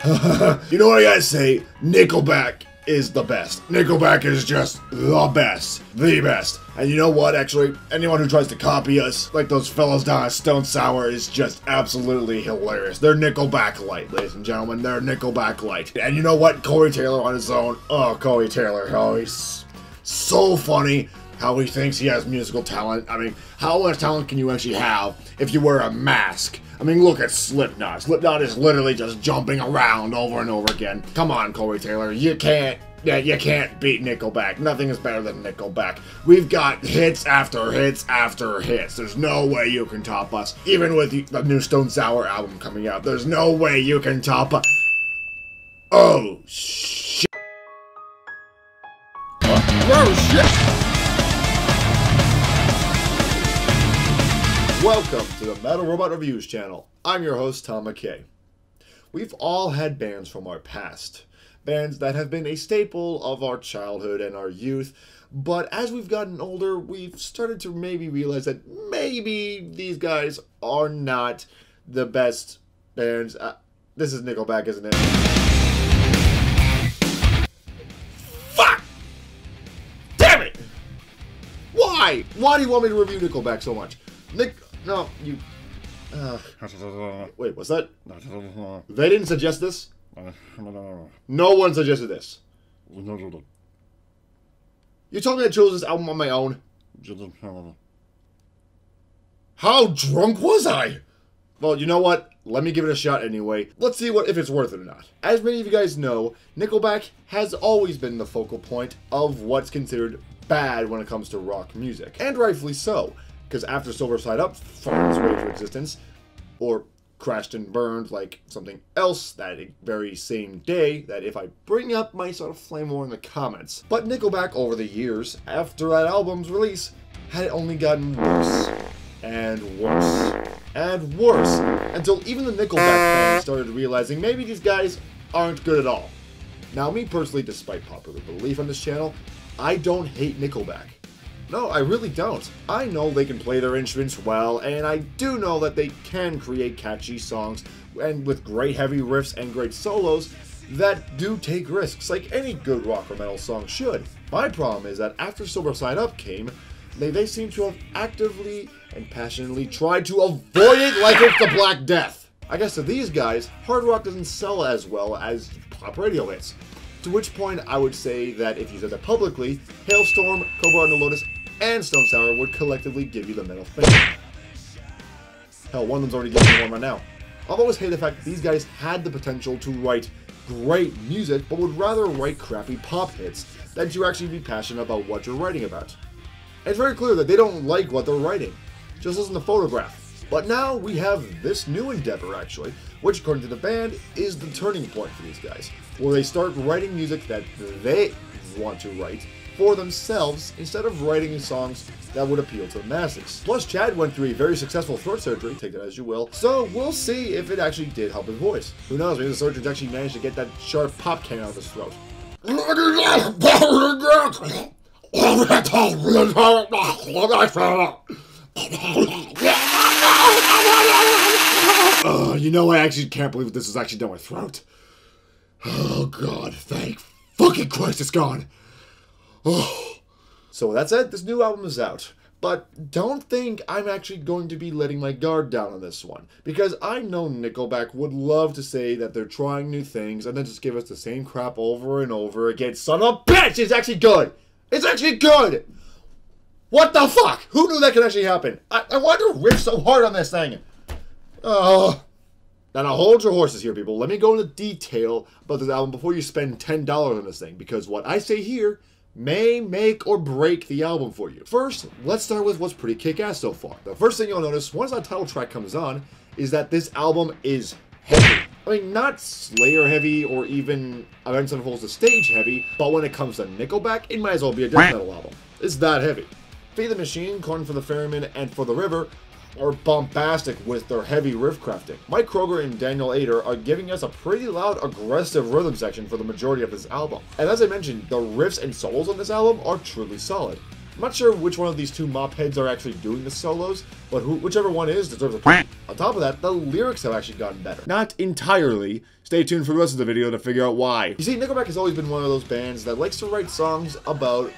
You know what I gotta say? Nickelback is the best. Nickelback is just the best. The best. And you know what, actually? Anyone who tries to copy us, like those fellows down at Stone Sour, is just absolutely hilarious. They're Nickelback light, ladies and gentlemen. They're Nickelback light. And you know what? Corey Taylor on his own. Oh, Corey Taylor. Oh, he's so funny. How he thinks he has musical talent. I mean, how much talent can you actually have if you wear a mask? I mean, look at Slipknot. Slipknot is literally just jumping around over and over again. Come on, Corey Taylor. You can't beat Nickelback. Nothing is better than Nickelback. We've got hits after hits after hits. There's no way you can top us. Even with the new Stone Sour album coming out, there's no way you can top us. Oh, shit. Oh, shit. Welcome to the Metal Robot Reviews channel. I'm your host, Tom McKay. We've all had bands from our past. Bands that have been a staple of our childhood and our youth. But as we've gotten older, we've started to maybe realize that maybe these guys are not the best bands. This is Nickelback, isn't it? Fuck! Damn it! Why? Why do you want me to review Nickelback so much? No, you... Wait, what's that? They didn't suggest this? No one suggested this. You told me I chose this album on my own? How drunk was I? Well, you know what? Let me give it a shot anyway. Let's see if it's worth it or not. As many of you guys know, Nickelback has always been the focal point of what's considered bad when it comes to rock music. And rightfully so. Because after Silver Side Up found its way to existence, or crashed and burned like something else that very same day, that if I bring up might sort of flame more in the comments. But Nickelback over the years, after that album's release, had only gotten worse, and worse, and worse, until even the Nickelback fans started realizing maybe these guys aren't good at all. Now, me personally, despite popular belief on this channel, I don't hate Nickelback. No, I really don't. I know they can play their instruments well, and I do know that they can create catchy songs, and with great heavy riffs and great solos, that do take risks, like any good rock or metal song should. My problem is that after Silver Side Up came, they seem to have actively and passionately tried to avoid it like it's the Black Death. I guess to these guys, hard rock doesn't sell as well as pop radio hits. To which point, I would say that if you said that publicly, Hailstorm, Cobra and the Lotus, and Stone Sour would collectively give you the middle finger. Hell, one of them's already giving me one right now. I've always hated the fact that these guys had the potential to write great music, but would rather write crappy pop hits than to actually be passionate about what you're writing about. And it's very clear that they don't like what they're writing. Just listen to Photograph. But now we have this new endeavor, actually, which according to the band is the turning point for these guys, where they start writing music that they want to write for themselves instead of writing songs that would appeal to the masses. Plus, Chad went through a very successful throat surgery, take that as you will, so we'll see if it actually did help his voice. Who knows, maybe the surgeons actually managed to get that sharp pop can out of his throat. You know, I actually can't believe this is actually down my throat. Oh god, thank fucking Christ it's gone. Oh. So that's it, this new album is out. But don't think I'm actually going to be letting my guard down on this one. Because I know Nickelback would love to say that they're trying new things and then just give us the same crap over and over again. Son of a bitch, it's actually good! It's actually good! What the fuck? Who knew that could actually happen? I wanted to riff so hard on this thing. Oh. Now hold your horses here, people. Let me go into detail about this album before you spend $10 on this thing, because what I say here may make or break the album for you. First, let's start with what's pretty kick-ass so far. The first thing you'll notice once that title track comes on is that this album is heavy. I mean, not Slayer heavy or even Avenged Sevenfold's The Stage heavy, but when it comes to Nickelback, it might as well be a death metal album. It's that heavy. Feed the Machine, Corn for the Ferryman, and For the River are bombastic with their heavy riff crafting. Mike Kroger and Daniel Ader are giving us a pretty loud, aggressive rhythm section for the majority of this album. And as I mentioned, the riffs and solos on this album are truly solid. I'm not sure which one of these two mop heads are actually doing the solos, but whichever one is deserves a point. On top of that, the lyrics have actually gotten better. Not entirely. Stay tuned for the rest of the video to figure out why. You see, Nickelback has always been one of those bands that likes to write songs about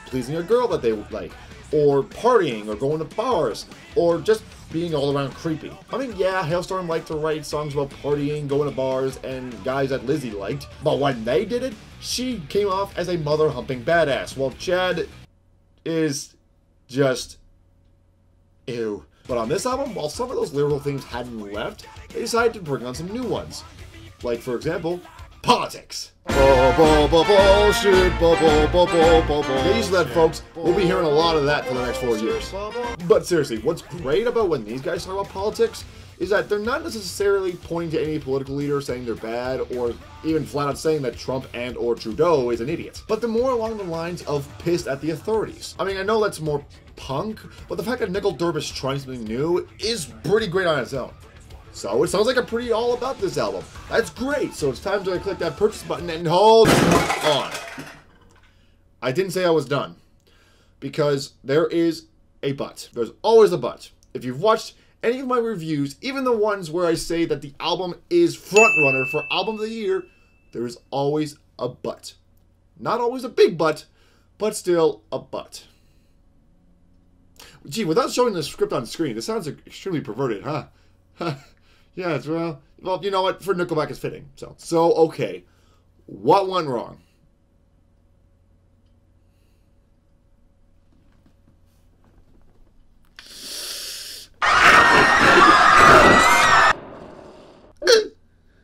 pleasing a girl that they like, or partying, or going to bars, or just being all around creepy. I mean, yeah, Hailstorm liked to write songs about partying, going to bars, and guys that Lizzie liked, but when they did it, she came off as a mother-humping badass, while Chad is just ew. But on this album, while some of those lyrical themes hadn't left, they decided to bring on some new ones. Like, for example, politics. Bullshit, get used to that, folks. We'll be hearing a lot of that for the next 4 years. But seriously, what's great about when these guys talk about politics is that they're not necessarily pointing to any political leader saying they're bad, or even flat out saying that Trump and or Trudeau is an idiot. But they're more along the lines of pissed at the authorities. I mean, I know that's more punk, but the fact that Nickel Derp is trying something new is pretty great on its own. So it sounds like I'm pretty all about this album. That's great. So it's time to click that purchase button and hold on. I didn't say I was done, because there is a but. There's always a but. If you've watched any of my reviews, even the ones where I say that the album is frontrunner for album of the year, there is always a but. Not always a big but still a but. Gee, without showing the script on screen, this sounds extremely perverted, huh? Yeah, it's, well, you know what? For Nickelback, it's fitting. So okay. What went wrong?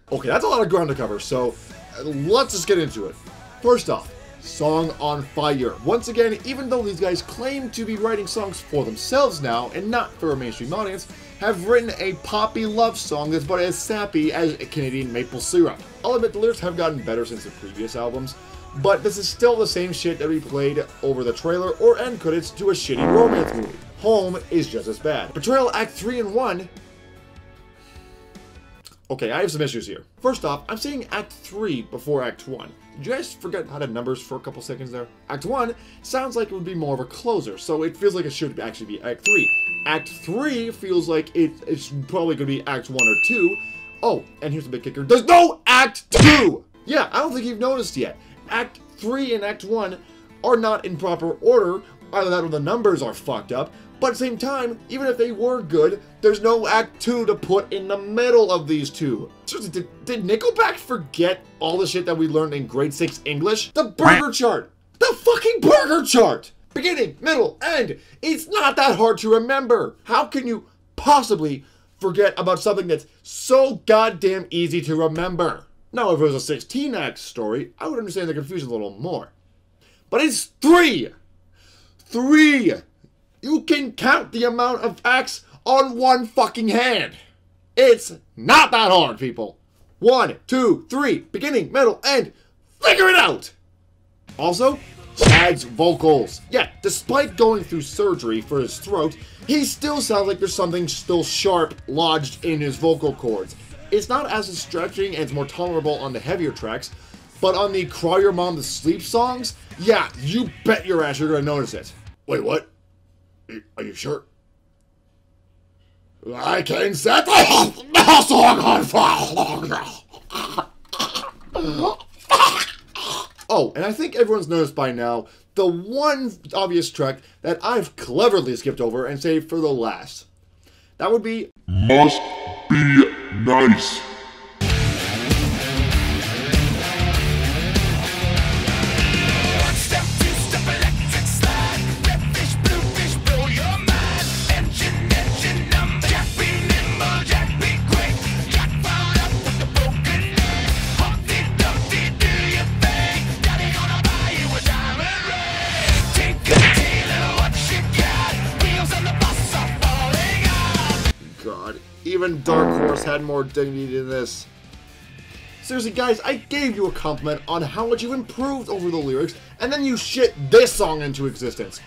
Okay, that's a lot of ground to cover, so let's just get into it. First off, Song on Fire. Once again, even though these guys claim to be writing songs for themselves now, and not for a mainstream audience, have written a poppy love song that's about as sappy as Canadian maple syrup. I'll admit the lyrics have gotten better since the previous albums, but this is still the same shit that we played over the trailer or end credits to a shitty romance movie. Home is just as bad. Betrayal Act 3 and 1... Okay, I have some issues here. First off, I'm saying Act 3 before Act 1. Did you guys forget how to numbers for a couple seconds there? Act 1 sounds like it would be more of a closer, so it feels like it should actually be Act 3. Act 3 feels like it's probably going to be Act 1 or 2. Oh, and here's the big kicker. There's no Act 2! Yeah, I don't think you've noticed yet. Act 3 and Act 1 are not in proper order. Either that or the numbers are fucked up. But at the same time, even if they were good, there's no Act 2 to put in the middle of these two. Seriously, did Nickelback forget all the shit that we learned in grade 6 English? The burger chart! The fucking burger chart! Beginning, middle, end! It's not that hard to remember! How can you possibly forget about something that's so goddamn easy to remember? Now, if it was a 16-act story, I would understand the confusion a little more. But it's 3! 3! You can count the amount of acts on one fucking hand. It's not that hard, people. 1, 2, 3, beginning, middle, end. Figure it out! Also, Chad's vocals. Yeah, despite going through surgery for his throat, he still sounds like there's something still sharp lodged in his vocal cords. It's not as stretching and it's more tolerable on the heavier tracks, but on the Cry Your Mom to Sleep songs, yeah, you bet your ass you're gonna notice it. Wait, what? Are you sure? I can set the song on fire. Oh, and I think everyone's noticed by now the one obvious track that I've cleverly skipped over and saved for the last. That would be Must Be Nice. Even Dark Horse had more dignity than this. Seriously, guys, I gave you a compliment on how much you improved over the lyrics, and then you shit this song into existence.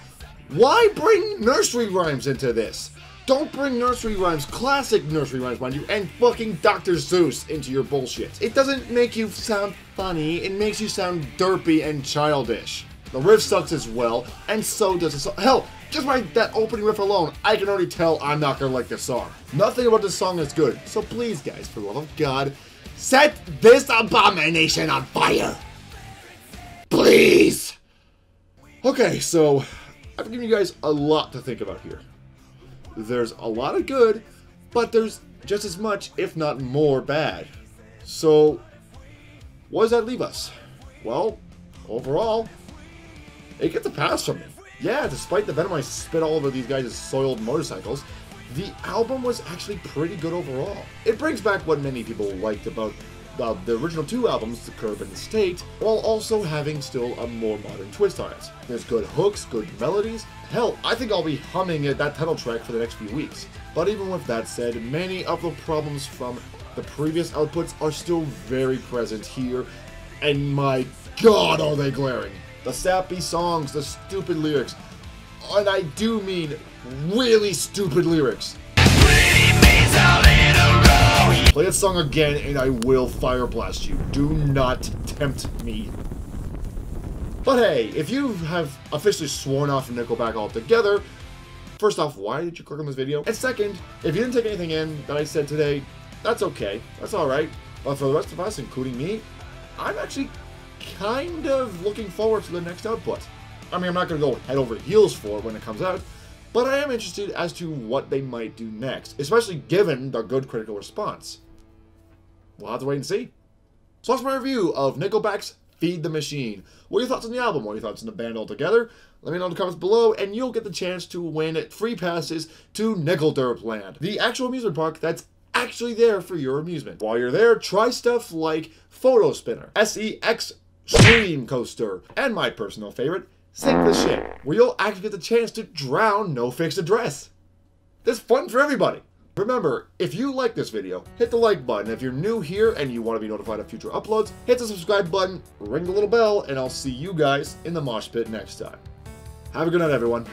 Why bring nursery rhymes into this? Don't bring nursery rhymes, classic nursery rhymes, mind you, and fucking Dr. Seuss into your bullshit. It doesn't make you sound funny, it makes you sound derpy and childish. The riff sucks as well, and so does the song. Hell, just by that opening riff alone, I can already tell I'm not gonna like this song. Nothing about this song is good, so please guys, for the love of God, set this abomination on fire! Please! Okay, so I've given you guys a lot to think about here. There's a lot of good, but there's just as much, if not more, bad. So, what does that leave us? Well, overall, it gets a pass from me. Yeah, despite the venom I spit all over these guys' soiled motorcycles, the album was actually pretty good overall. It brings back what many people liked about the original two albums, The Curb and the State, while also having still a more modern twist on it. There's good hooks, good melodies. Hell, I think I'll be humming that title track for the next few weeks. But even with that said, many of the problems from the previous outputs are still very present here, and my god are they glaring. The sappy songs, the stupid lyrics, and I do mean really stupid lyrics. Play that song again and I will fire blast you. Do not tempt me. But hey, if you have officially sworn off from Nickelback altogether, first off, why did you click on this video? And second, if you didn't take anything in that I said today, that's okay. That's alright. But for the rest of us, including me, I'm actually kind of looking forward to the next output. I mean, I'm not going to go head over heels for it when it comes out, but I am interested as to what they might do next, especially given the good critical response. We'll have to wait and see. So that's my review of Nickelback's Feed the Machine. What are your thoughts on the album? What are your thoughts on the band altogether? Let me know in the comments below, and you'll get the chance to win free passes to Nickelderpland, the actual amusement park that's actually there for your amusement. While you're there, try stuff like Photo Spinner, SEX Stream Coaster, and my personal favorite, Sink the Ship, where you'll actually get the chance to drown No Fixed Address. This is fun for everybody. Remember, if you like this video, hit the like button. If you're new here and you want to be notified of future uploads, hit the subscribe button, ring the little bell, and I'll see you guys in the mosh pit next time. Have a good night, everyone.